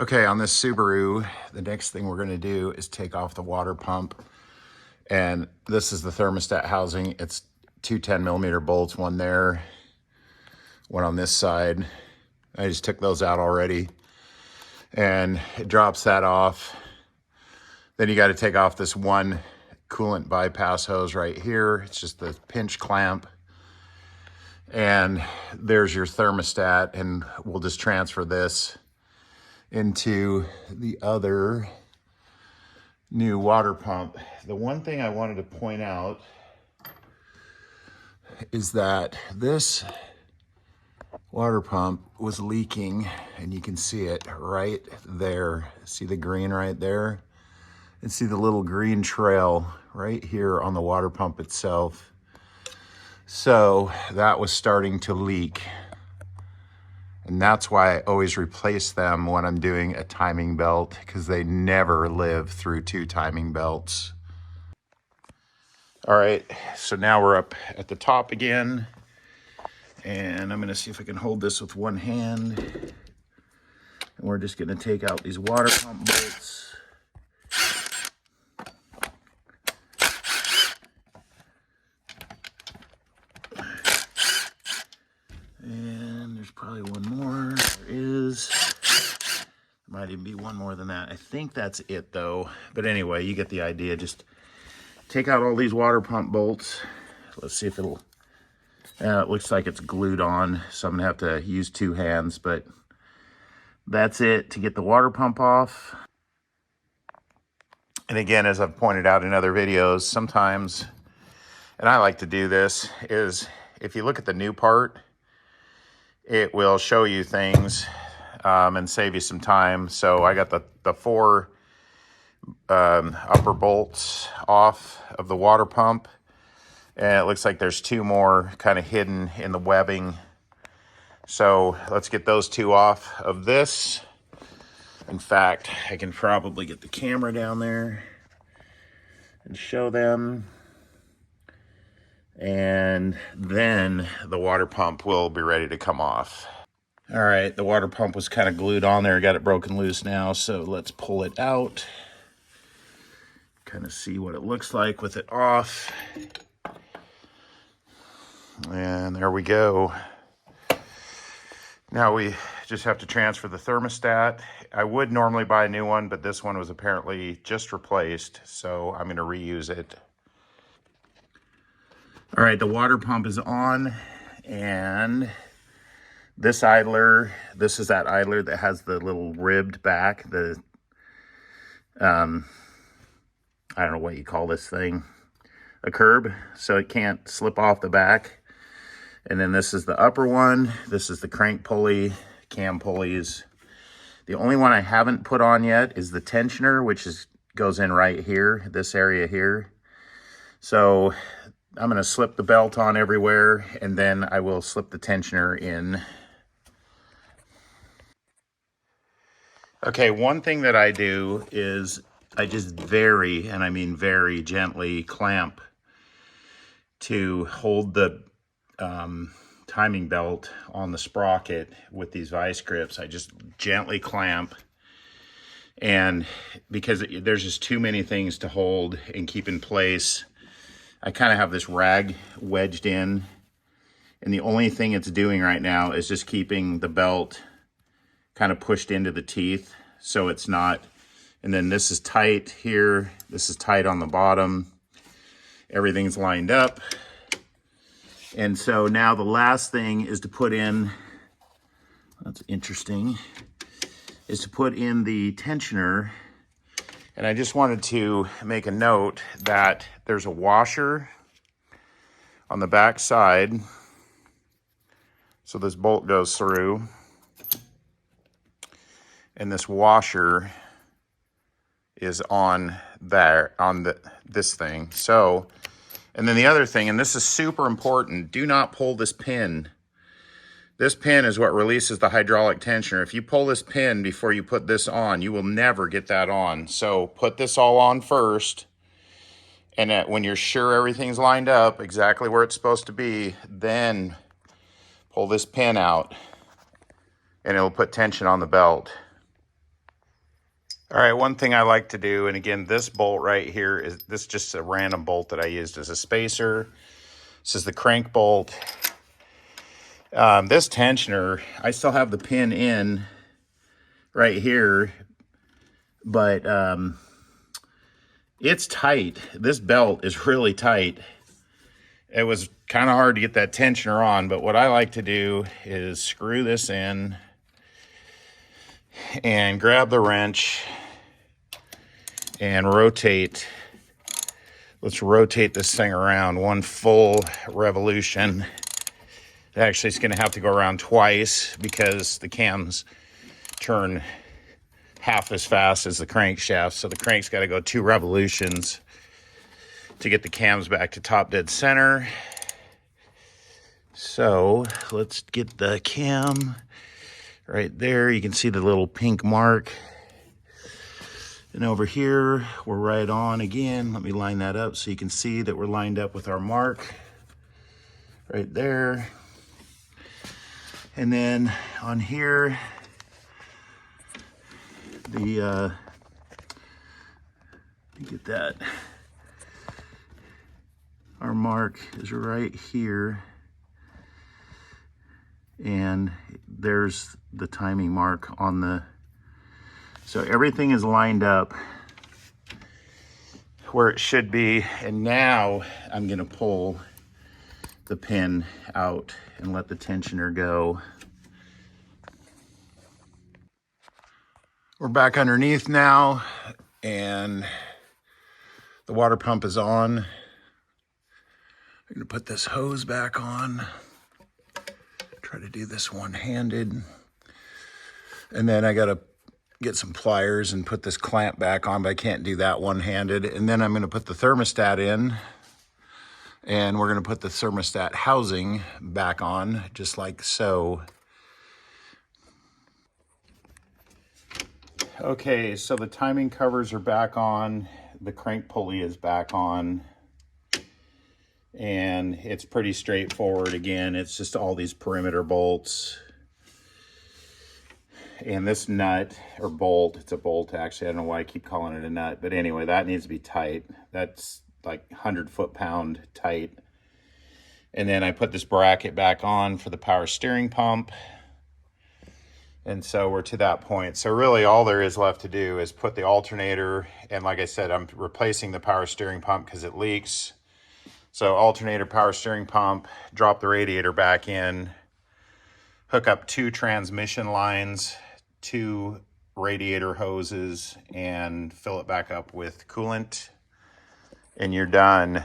Okay, on this Subaru, the next thing we're going to do is take off the water pump. And this is the thermostat housing. It's two 10mm bolts, one there, one on this side. I just took those out already. And it drops that off. Then you got to take off this one coolant bypass hose right here. It's just the pinch clamp. And there's your thermostat, and we'll just transfer this into the other new water pump. The one thing I wanted to point out is that this water pump was leaking, and you can see it right there. See the green right there? And see the little green trail right here on the water pump itself. So that was starting to leak. And that's why I always replace them when I'm doing a timing belt, because they never live through two timing belts. All right, so now we're up at the top again. And I'm gonna see if I can hold this with one hand. And we're just gonna take out these water pump bolts. And there's probably one more. There is. Might even be one more than that. I think that's it though. But anyway, you get the idea. Just take out all these water pump bolts. Let's see if it'll, it looks like it's glued on, so I'm gonna have to use two hands, but that's it to get the water pump off. And again, as I've pointed out in other videos, sometimes, and I like to do this, is if you look at the new part, it will show you things and save you some time. So I got the four upper bolts off of the water pump, and it looks like there's two more kind of hidden in the webbing. So let's get those two off of this. In fact, I can probably get the camera down there and show them. And then the water pump will be ready to come off. All right, the water pump was kind of glued on there. Got it broken loose now, so let's pull it out. Kind of see what it looks like with it off. And there we go. Now we just have to transfer the thermostat. I would normally buy a new one, but this one was apparently just replaced, so I'm gonna reuse it. All right, the water pump is on, and this idler, this is that idler that has the little ribbed back, the, I don't know what you call this thing, a curb, so it can't slip off the back. And then this is the upper one. This is the crank pulley, cam pulleys. The only one I haven't put on yet is the tensioner, which goes in right here, this area here. So I'm gonna slip the belt on everywhere, and then I will slip the tensioner in. Okay, one thing that I do is I just very, and I mean very gently clamp to hold the timing belt on the sprocket with these vice grips. I just gently clamp, and because there's just too many things to hold and keep in place, I kind of have this rag wedged in, and the only thing it's doing right now is just keeping the belt kind of pushed into the teeth, so it's not, and then this is tight here, this is tight on the bottom, everything's lined up. And so now the last thing is to put in, that's interesting, is to put in the tensioner. And I just wanted to make a note that there's a washer on the back side. So this bolt goes through, and this washer is on there, on this thing. So, and then the other thing, and this is super important, do not pull this pin. This pin is what releases the hydraulic tensioner. If you pull this pin before you put this on, you will never get that on. So put this all on first, and when you're sure everything's lined up exactly where it's supposed to be, then pull this pin out, and it'll put tension on the belt. All right, one thing I like to do, and again, this bolt right here is this just a random bolt that I used as a spacer. This is the crank bolt. This tensioner, I still have the pin in right here, but it's tight. This belt is really tight. It was kind of hard to get that tensioner on, but what I like to do is screw this in and grab the wrench and rotate. Let's rotate this thing around one full revolution. Actually, it's going to have to go around twice because the cams turn half as fast as the crankshaft. So the crank's got to go 2 revolutions to get the cams back to top dead center. So let's get the cam right there. You can see the little pink mark. And over here, we're right on again. Let me line that up so you can see that we're lined up with our mark right there. And then on here, let me get that. Our mark is right here. And there's the timing mark on the, so everything is lined up where it should be. And now I'm gonna pull the pin out and let the tensioner go. We're back underneath now, and the water pump is on. I'm gonna put this hose back on. Try to do this one-handed. And then I gotta get some pliers and put this clamp back on, but I can't do that one-handed. And then I'm gonna put the thermostat in, and we're gonna put the thermostat housing back on, just like so. Okay, so the timing covers are back on, the crank pulley is back on, and it's pretty straightforward. Again, it's just all these perimeter bolts. And this nut, or bolt, it's a bolt actually, I don't know why I keep calling it a nut, but anyway, that needs to be tight. That's like 100 foot-pound tight. And then I put this bracket back on for the power steering pump. And so we're to that point. So really all there is left to do is put the alternator, and like I said, I'm replacing the power steering pump because it leaks. So alternator, power steering pump, drop the radiator back in, hook up 2 transmission lines, 2 radiator hoses, and fill it back up with coolant, and you're done.